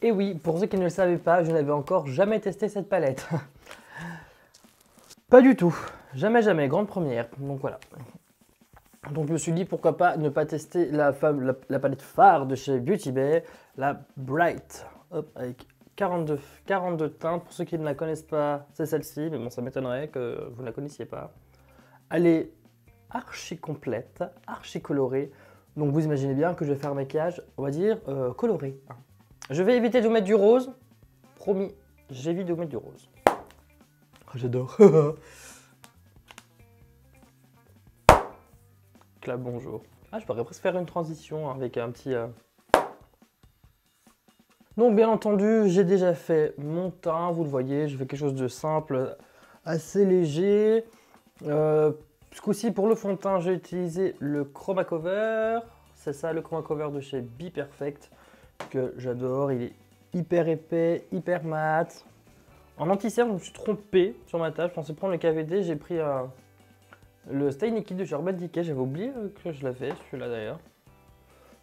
Et oui, pour ceux qui ne le savaient pas, je n'avais encore jamais testé cette palette. Pas du tout. Jamais, jamais. Grande première. Donc voilà. Donc je me suis dit pourquoi pas ne pas tester la palette phare de chez Beauty Bay, la Bright. Hop, avec 42 teintes. Pour ceux qui ne la connaissent pas, c'est celle-ci. Mais bon, ça m'étonnerait que vous ne la connaissiez pas. Elle est archi complète, archi colorée. Donc vous imaginez bien que je vais faire un maquillage, on va dire, coloré. Je vais éviter de vous mettre du rose. Promis, j'évite de vous mettre du rose. Oh, j'adore. Là, bonjour. Ah, je pourrais presque faire une transition avec un petit... Donc bien entendu, j'ai déjà fait mon teint, vous le voyez, je fais quelque chose de simple, assez léger. Ce coup-ci, pour le fond de teint, j'ai utilisé le Chroma Cover. C'est ça, le Chroma Cover de chez Be Perfect, que j'adore. Il est hyper épais, hyper mat. En anti-cerne, je me suis trompé sur ma tâche. Je pensais prendre le KVD, j'ai pris le Stay Liquide de chez Urban Decay. J'avais oublié que je l'avais, celui-là d'ailleurs.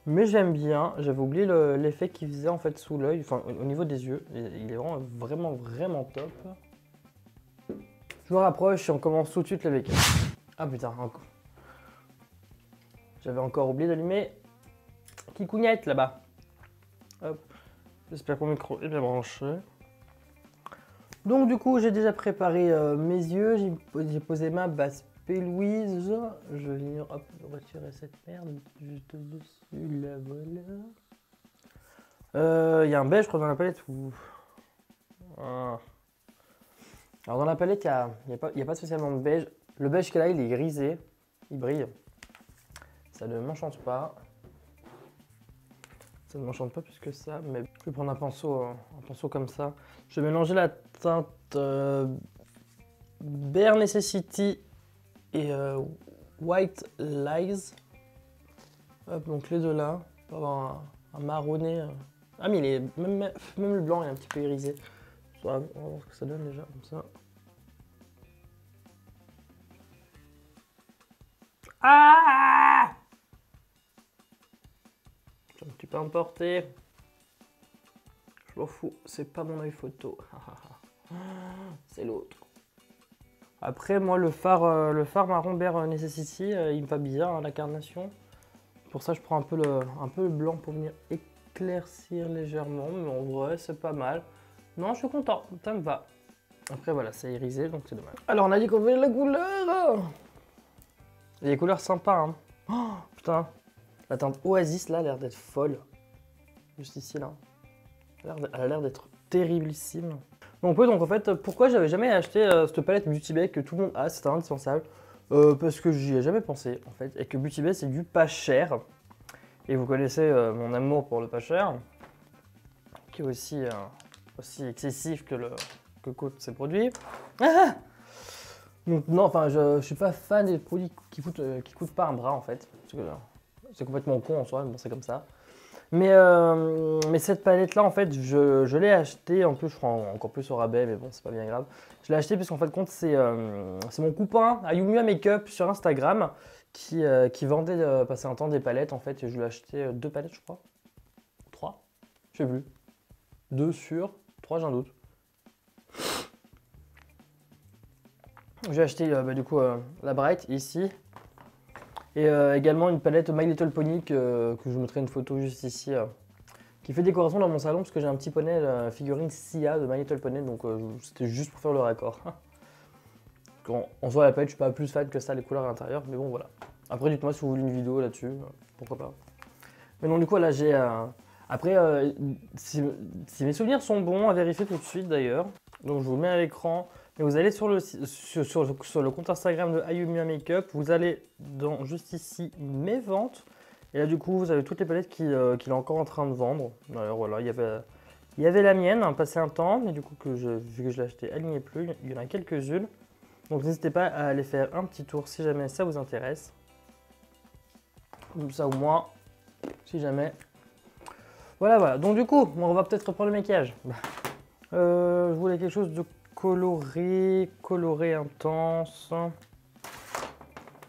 Mais j'aime bien, j'avais oublié l'effet qu'il faisait en fait sous l'œil, enfin au niveau des yeux. Il est vraiment top. Je me rapproche et on commence tout de suite le make-up. Ah putain, encore. J'avais encore oublié d'allumer Kikougnette là-bas. Hop, j'espère que mon micro est bien branché. Donc du coup, j'ai déjà préparé mes yeux, j'ai posé ma base P-Louise. Je vais venir hop, retirer cette merde juste dessus, là voilà. Il y a un beige, je crois, dans la palette. Ah. Alors dans la palette, il n'y a pas spécialement de beige. Le beige qu'elle a, il est grisé, il brille. Ça ne m'enchante pas. Ça ne m'enchante pas plus que ça, mais je vais prendre un pinceau comme ça. Je vais mélanger la teinte Bare Necessity et White Lies. Hop, donc les deux là, pour avoir un marronné. Ah mais il est, même le blanc est un petit peu irisé. On va voir ce que ça donne déjà, comme ça. Ah! Je me suis pas emporté. Je m'en fous, c'est pas mon œil photo. C'est l'autre. Après, moi, le fard marron Bare Necessity, il me va bien, hein, la carnation. Pour ça, je prends un peu le blanc pour venir éclaircir légèrement. Mais en vrai, c'est pas mal. Non, je suis content, ça me va. Après, voilà, c'est irisé, donc c'est dommage. Alors, on a dit qu'on voulait la couleur. Il y a des couleurs sympas, hein. Oh, putain. La teinte Oasis, là, a l'air d'être folle. Juste ici, là. Elle a l'air d'être terriblissime. Donc oui, donc en fait, pourquoi j'avais jamais acheté cette palette Beauty Bay que tout le monde a, c'est indispensable. Parce que j'y ai jamais pensé, en fait. Et que Beauty Bay, c'est du pas cher. Et vous connaissez mon amour pour le pas cher. Qui est aussi excessif que coûtent ces produits. Ah, donc non, enfin, je suis pas fan des produits qui coûtent pas un bras, en fait. C'est complètement con en soi, mais bon, c'est comme ça. Mais cette palette-là, en fait, je l'ai achetée, en plus, je crois encore plus au rabais, mais bon, c'est pas bien grave. Je l'ai achetée parce qu'en fait, compte, c'est mon copain Ayumia Makeup sur Instagram qui vendait passé un temps des palettes, en fait, et je lui ai acheté 2 palettes, je crois. 3, je sais plus. 2 sur 3, j'ai un doute. J'ai acheté du coup la Bright ici. Et également une palette My Little Pony que je vous mettrai une photo juste ici. Qui fait décoration dans mon salon parce que j'ai un petit poney, la figurine Sia de My Little Pony. Donc c'était juste pour faire le raccord. En soi la palette, je suis pas plus fan que ça, les couleurs à l'intérieur. Mais bon voilà. Après dites-moi si vous voulez une vidéo là-dessus. Pourquoi pas. Mais donc du coup là j'ai... Après, si mes souvenirs sont bons, à vérifier tout de suite d'ailleurs. Donc je vous le mets à l'écran. Mais vous allez sur le compte Instagram de Ayumia Makeup, vous allez dans juste ici mes ventes. Et là du coup vous avez toutes les palettes qu'il est encore en train de vendre. Alors voilà, il y avait la mienne, hein, passé un temps, mais du coup vu que je l'ai acheté, elle n'y est plus. Il y en a quelques-unes. Donc n'hésitez pas à aller faire un petit tour si jamais ça vous intéresse. Comme ça au moins, si jamais. Voilà. Donc du coup, on va peut-être reprendre le maquillage. Je voulais quelque chose de coloré intense.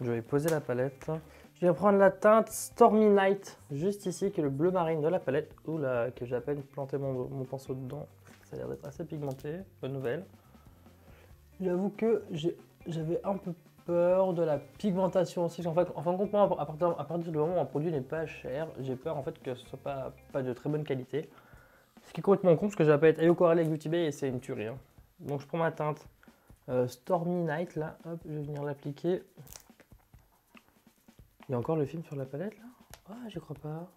Je vais poser la palette. Je vais prendre la teinte Stormy Night, juste ici, qui est le bleu marine de la palette, que j'ai à peine planté mon pinceau dedans. Ça a l'air d'être assez pigmenté, bonne nouvelle. J'avoue que j'avais un peu peur de la pigmentation aussi. En fin de compte, à partir du moment où un produit n'est pas cher, j'ai peur en fait que ce soit pas de très bonne qualité. Ce qui est complètement con, parce que j'ai appelé Ayokorale avec Beauty Bay et c'est une tuerie. Hein. Donc je prends ma teinte Stormy Night, là, hop, je vais venir l'appliquer. Il y a encore le film sur la palette, là? Ah, j'y crois pas.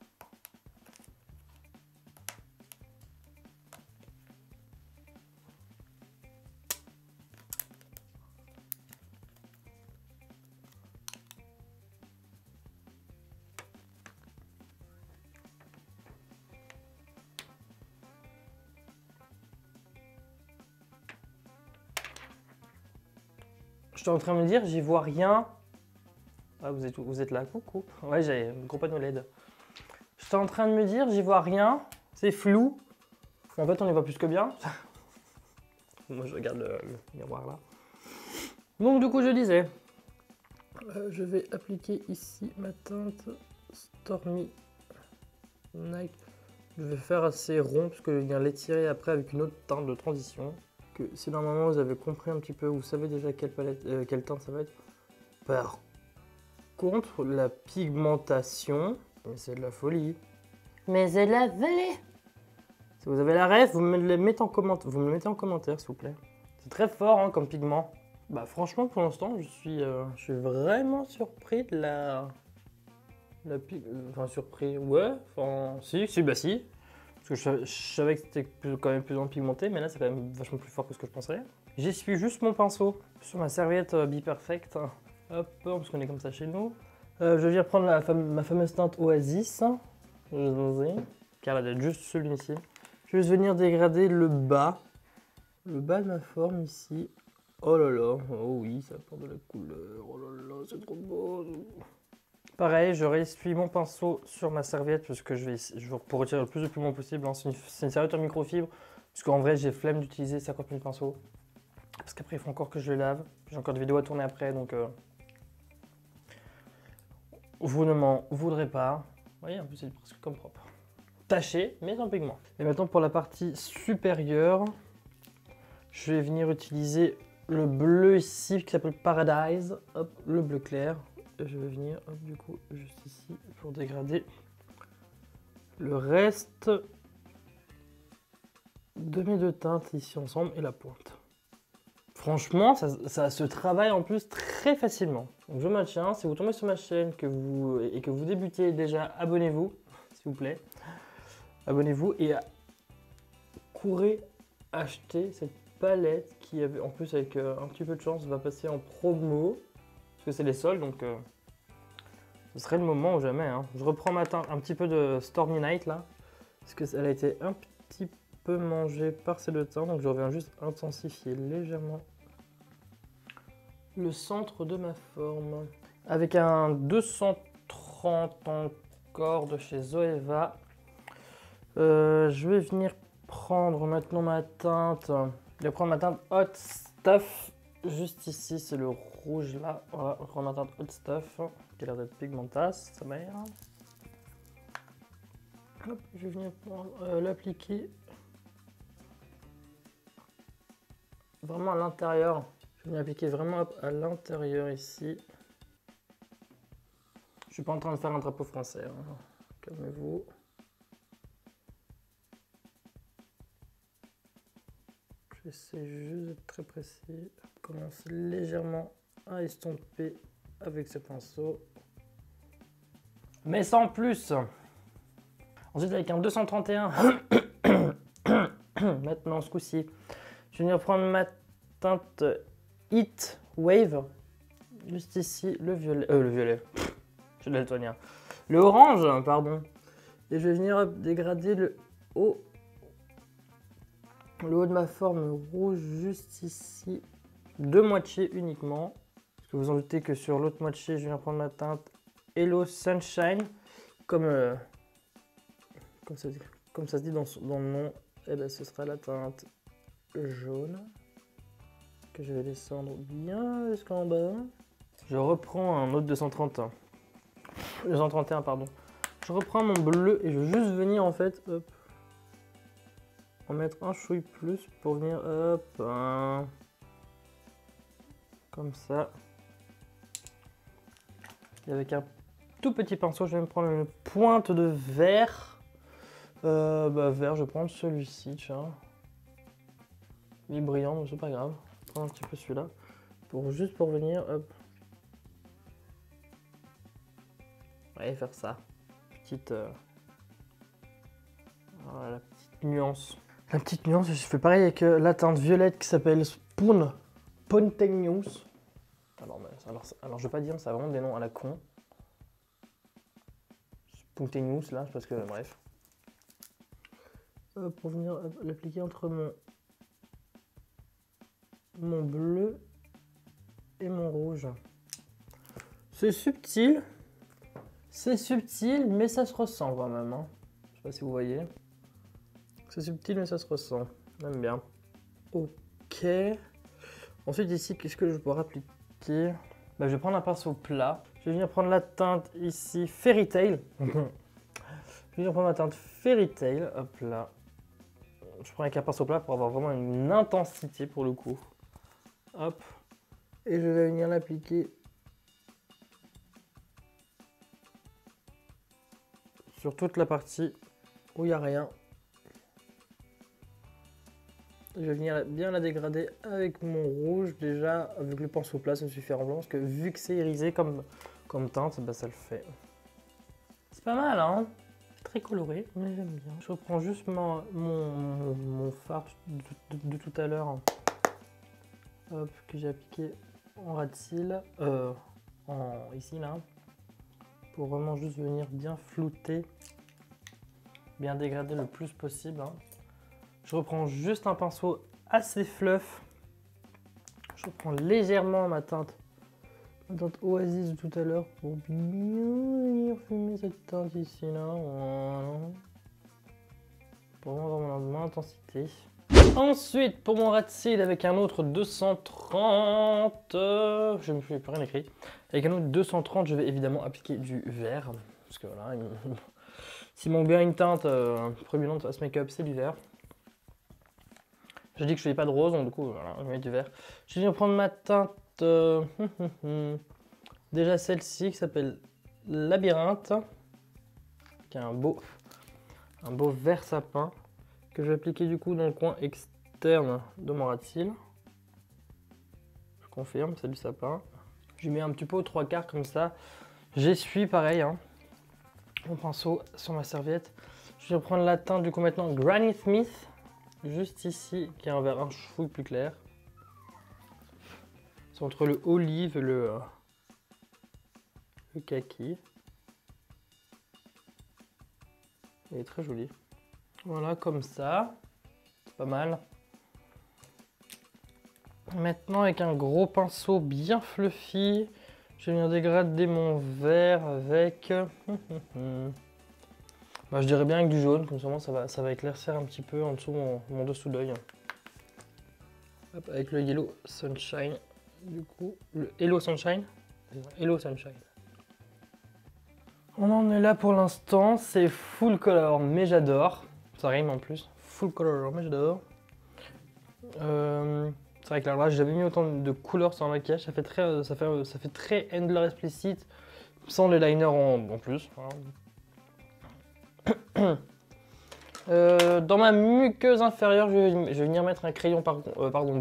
Je suis en train de me dire, j'y vois rien. Ah, vous êtes là, coucou. Ouais, j'ai un gros panneau LED. J'étais en train de me dire, j'y vois rien. C'est flou. En fait, on y voit plus que bien. Moi, je regarde le miroir là. Donc, du coup, je disais, je vais appliquer ici ma teinte Stormy Night. Je vais faire assez rond parce que je vais venir l'étirer après avec une autre teinte de transition. Que si normalement vous avez compris un petit peu, vous savez déjà quelle teinte ça va être. Par contre, la pigmentation, c'est de la folie. Mais c'est de la vallée. Si vous avez la ref, vous me le mettez en commentaire, s'il vous plaît. C'est très fort hein, comme pigment. Bah franchement, pour l'instant, je suis vraiment surpris de enfin surpris, ouais, enfin si, bah si. Parce que je savais que c'était quand même plus pigmenté, mais là c'est quand même vachement plus fort que ce que je pensais. J'essuie juste mon pinceau sur ma serviette Be Perfect. Hop, parce qu'on est comme ça chez nous. Je viens prendre ma fameuse teinte Oasis, car elle a juste celui-ci. Je vais venir dégrader le bas de ma forme ici. Oh là là, oh oui, ça apporte de la couleur, oh là là, c'est trop beau. Pareil, je réessuie mon pinceau sur ma serviette parce que pour retirer le plus de pigment possible. Hein. C'est une serviette en microfibre parce qu'en vrai j'ai flemme d'utiliser 50 000 pinceaux. Parce qu'après il faut encore que je les lave. J'ai encore des vidéos à tourner après donc vous ne m'en voudrez pas. Vous voyez, en plus c'est presque comme propre. Taché mais sans pigment. Et maintenant pour la partie supérieure, je vais venir utiliser le bleu ici qui s'appelle Paradise. Hop, le bleu clair. Je vais venir, hop, du coup, juste ici pour dégrader le reste de mes deux teintes ici ensemble et la pointe. Franchement, ça se travaille en plus très facilement. Donc je maintiens, si vous tombez sur ma chaîne et que vous débutez déjà, abonnez-vous, s'il vous plaît. Abonnez-vous et courez acheter cette palette qui, en plus avec un petit peu de chance, va passer en promo. Parce que c'est les soldes, donc ce serait le moment ou jamais. Hein. Je reprends ma teinte, un petit peu de Stormy Night là, parce qu'elle a été un petit peu mangée par ces deux teintes, donc je reviens juste intensifier légèrement le centre de ma forme. Avec un 230 encore de chez Zoeva, je vais venir prendre maintenant ma teinte. Je vais prendre ma teinte Hot Stuff. Juste ici, c'est le rouge là. Voilà, on prend ma teinte Hot Stuff qui a l'air d'être pigmentasse, sa mère. Hop, je vais venir l'appliquer vraiment à l'intérieur. Je vais venir appliquer vraiment à l'intérieur ici. Je suis pas en train de faire un drapeau français. Hein. Calmez-vous. J'essaie juste d'être très précis. Je commence légèrement à estomper avec ce pinceau. Mais sans plus. Ensuite avec un 231. Maintenant ce coup-ci, je vais venir prendre ma teinte Heat Wave. Juste ici, le violet. Le violet. Je suis daltonien. Le orange, pardon. Et je vais venir dégrader le haut de ma forme rouge juste ici, de moitié uniquement. Parce que vous en doutez que sur l'autre moitié, je viens prendre ma teinte Hello Sunshine, comme ça se dit dans le nom. Et ben ce sera la teinte jaune que je vais descendre bien jusqu'en bas. Je reprends un autre 230 231, pardon. Je reprends mon bleu et je veux juste venir en fait, hop, en mettre un chouille plus pour venir, hop, comme ça. Et avec un tout petit pinceau, je vais me prendre une pointe de vert. Vert, je vais prendre celui-ci, tiens. Il est brillant, mais c'est pas grave. Je prends un petit peu celui-là. Juste pour venir, hop. Ouais, faire ça. Petite, voilà, la petite nuance. La petite nuance, je fais pareil avec la teinte violette qui s'appelle Spontaneous. Alors, je vais pas dire, ça a vraiment des noms à la con. Spontaneous, là, parce que, bref. Pour venir l'appliquer entre mon bleu et mon rouge. C'est subtil, mais ça se ressent quand même. Hein. Je sais pas si vous voyez. C'est subtil, mais ça se ressent. J'aime bien. Ok. Ensuite, ici, qu'est-ce que je vais pouvoir appliquer? Je vais prendre un pinceau plat. Je vais venir prendre la teinte ici, Fairy Tail. Je vais venir prendre la teinte Fairy Tail. Hop là. Je prends avec un pinceau plat pour avoir vraiment une intensité pour le coup. Hop. Et je vais venir l'appliquer sur toute la partie où il n'y a rien. Je vais venir bien la dégrader avec mon rouge. Déjà, avec le pinceau plat, ça me suffit en blanc. Parce que vu que c'est irisé comme teinte, ça le fait. C'est pas mal, hein? Très coloré, mais j'aime bien. Je reprends juste mon fard de tout à l'heure. Hop, que j'ai appliqué en ras de cils. Ici, là. Pour vraiment juste venir bien flouter. Bien dégrader le plus possible. Hein. Je reprends juste un pinceau assez fluff. Je reprends légèrement ma teinte Oasis de tout à l'heure pour bien venir fumer cette teinte ici là. Voilà. Pour vraiment avoir mon intensité. Ensuite, pour mon ras de cils avec un autre 230, je ne fais plus rien écrit. Avec un autre 230, je vais évidemment appliquer du vert. Parce que voilà, s'il manque bien une teinte prédominante à ce make-up, c'est du vert. Je dis que je fais pas de rose, donc du coup, voilà, je vais mettre du vert. Je vais prendre ma teinte, déjà celle-ci qui s'appelle Labyrinthe, qui a un beau vert sapin, que je vais appliquer du coup dans le coin externe de mon ras de cils. Je confirme, c'est du sapin. Je mets un petit peu aux 3/4 comme ça. J'essuie pareil, hein, mon pinceau sur ma serviette. Je vais prendre la teinte du coup maintenant Granny Smith. Juste ici, qui est un vert un chouille plus clair. C'est entre le olive et le kaki. Il est très joli. Voilà, comme ça. C'est pas mal. Maintenant, avec un gros pinceau bien fluffy, je vais venir dégrader mon vert avec... je dirais bien avec du jaune, comme ça va éclaircir un petit peu en dessous mon dessous d'œil. Avec le Yellow Sunshine, du coup, le Hello Sunshine. Hello Sunshine. On en est là pour l'instant, c'est full color, mais j'adore. Ça rime en plus. Full color, mais j'adore. C'est vrai que là, j'ai jamais mis autant de couleurs sur un maquillage. Ça fait très Handler explicite, sans les liners en plus. Voilà. Dans ma muqueuse inférieure, je vais venir mettre un crayon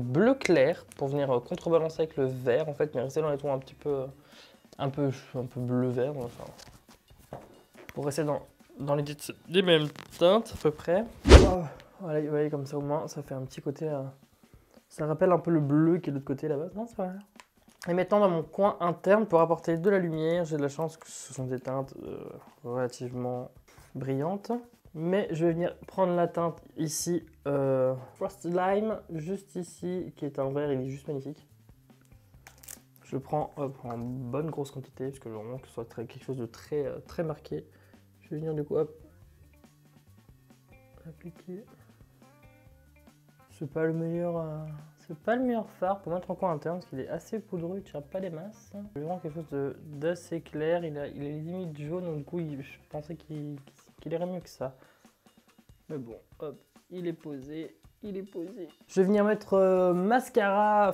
bleu clair pour venir contrebalancer avec le vert, en fait, mais rester dans les tons un peu bleu vert, enfin, pour rester dans les mêmes teintes à peu près. Oh, voilà, vous voyez, comme ça au moins, ça fait un petit côté, ça rappelle un peu le bleu qui est de l'autre côté là-bas. Non, c'est vrai. Et maintenant dans mon coin interne pour apporter de la lumière, j'ai de la chance que ce sont des teintes relativement brillantes. Mais je vais venir prendre la teinte ici, Frosted Lime, juste ici, qui est un vert, il est juste magnifique. Je le prends en bonne grosse quantité, parce que je veux vraiment que ce soit quelque chose de très marqué. Je vais venir du coup, hop, appliquer. C'est pas le meilleur C'est pas le meilleur fard pour mettre en coin interne parce qu'il est assez poudreux, il tire pas les masses. C'est vraiment quelque chose d'assez clair, il est limite jaune, donc du coup je pensais qu'il irait mieux que ça. Mais bon, hop, il est posé. Je vais venir mettre mascara,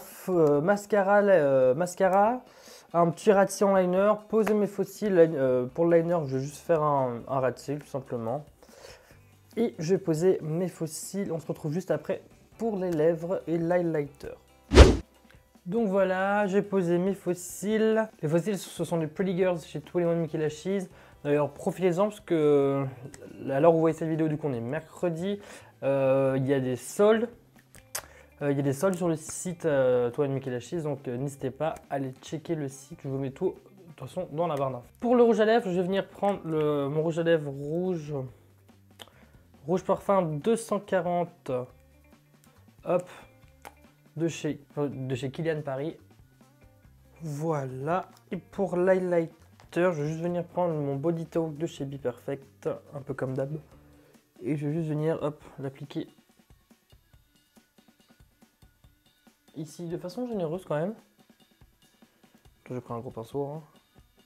un petit rat de cils en liner, poser mes faux cils. Pour le liner, je vais juste faire un rat de cils tout simplement. Et je vais poser mes faux cils. On se retrouve juste après pour les lèvres et l'highlighter. Donc voilà, j'ai posé mes faux cils. Les faux cils, ce sont des Pretty Girls chez 21 Mickey Lashes. D'ailleurs, profitez-en parce que à l'heure où vous voyez cette vidéo, du coup, on est mercredi. Il y a des soldes. Il y a des soldes sur le site 21 Mickey Lashes, donc n'hésitez pas à aller checker le site. Je vous mets tout, de toute façon, dans la barre d'infos. Pour le rouge à lèvres, je vais venir prendre mon rouge à lèvres rouge parfum 240. Hop, de chez Kilian Paris. Voilà. Et pour l'highlighter, je vais juste venir prendre mon Body Talk de chez Be Perfect, un peu comme d'hab. Et je vais juste venir, hop, l'appliquer ici de façon généreuse quand même. Je prends un gros pinceau hein,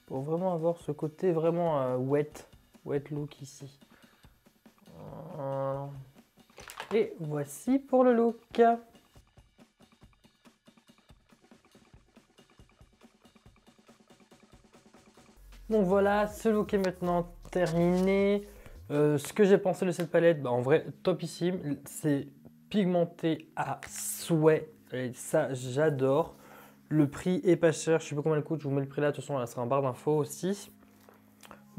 pour vraiment avoir ce côté vraiment wet look ici. Et voici pour le look. Donc voilà, ce look est maintenant terminé. Ce que j'ai pensé de cette palette, en vrai, topissime. C'est pigmenté à souhait. Et ça, j'adore. Le prix est pas cher. Je sais pas combien elle coûte. Je vous mets le prix là. De toute façon, elle sera en barre d'infos aussi.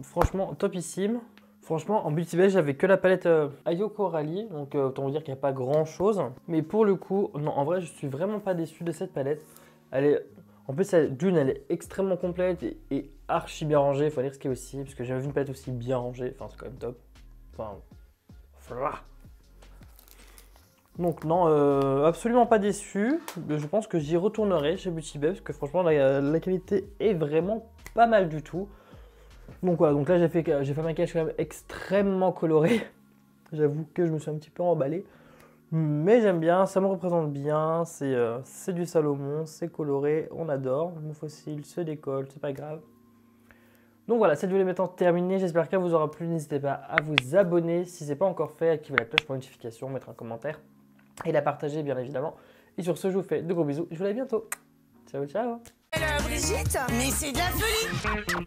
Franchement, topissime. Franchement, en Beauty Bay, j'avais que la palette Ayoko Rally. Donc, autant vous dire qu'il n'y a pas grand chose. Mais pour le coup, non, en vrai, je suis vraiment pas déçu de cette palette. Elle est... En plus, d'une, elle est extrêmement complète et archi bien rangée. Il faut dire ce qui est aussi, parce que j'ai jamais vu une palette aussi bien rangée. Enfin, c'est quand même top. Enfin, voilà. Donc non, absolument pas déçu. Je pense que j'y retournerai chez Beauty Bay, parce que franchement, la qualité est vraiment pas mal du tout. Donc voilà, donc là, j'ai fait un maquillage quand même extrêmement coloré. J'avoue que je me suis un petit peu emballé. Mais j'aime bien, ça me représente bien, c'est du Salomon, c'est coloré, on adore. Mon fossile se décolle, c'est pas grave. Donc voilà, cette vidéo est maintenant terminée, j'espère qu'elle vous aura plu. N'hésitez pas à vous abonner si ce n'est pas encore fait, activer la cloche pour les notifications, mettre un commentaire et la partager bien évidemment. Et sur ce, je vous fais de gros bisous, je vous dis à bientôt. Ciao, ciao. Brigitte, mais c'est de la folie.